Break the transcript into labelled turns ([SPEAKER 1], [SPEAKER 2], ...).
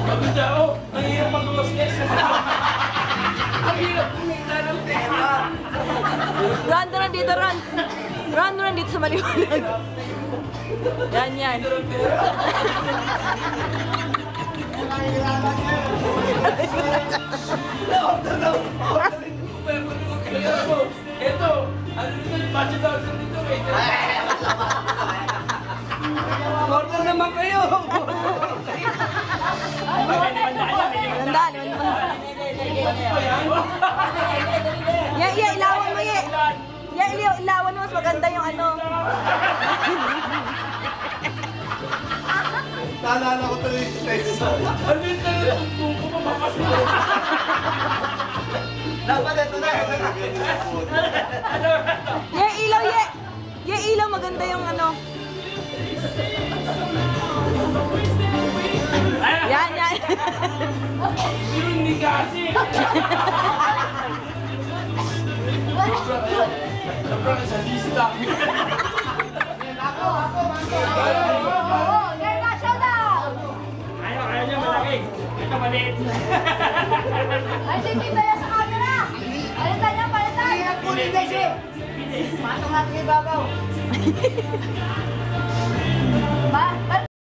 [SPEAKER 1] Maganda ako. Ang hirap mag-hostess. Ang hirap kumita ng pera.
[SPEAKER 2] Ron, doon dito, Ron. Ron, doon dito sa maliwanag. Yan, yan.
[SPEAKER 1] Ito, ano dito, budget daw dito. Order naman kayo!
[SPEAKER 2] Ganda, Ye, ilawan mo, Ye. Ye, ilawan mo, mas maganda yung ano.
[SPEAKER 3] Naalala ko tuloy yung test.
[SPEAKER 1] Ano yung talagang kung kumapapasok?
[SPEAKER 3] Dapat ito na.
[SPEAKER 2] Ye, ilaw, Ye. Ye, ilaw, maganda yung ano. Yan, yan.
[SPEAKER 1] Pero hindi kasi. Sobrang sa lista. Ayaw niya malaki. Ito maliit.
[SPEAKER 4] Ay, dito yan sa camera! Palitan niya, palitan!
[SPEAKER 3] Kunin na siya.
[SPEAKER 4] Matong natin ibabaw.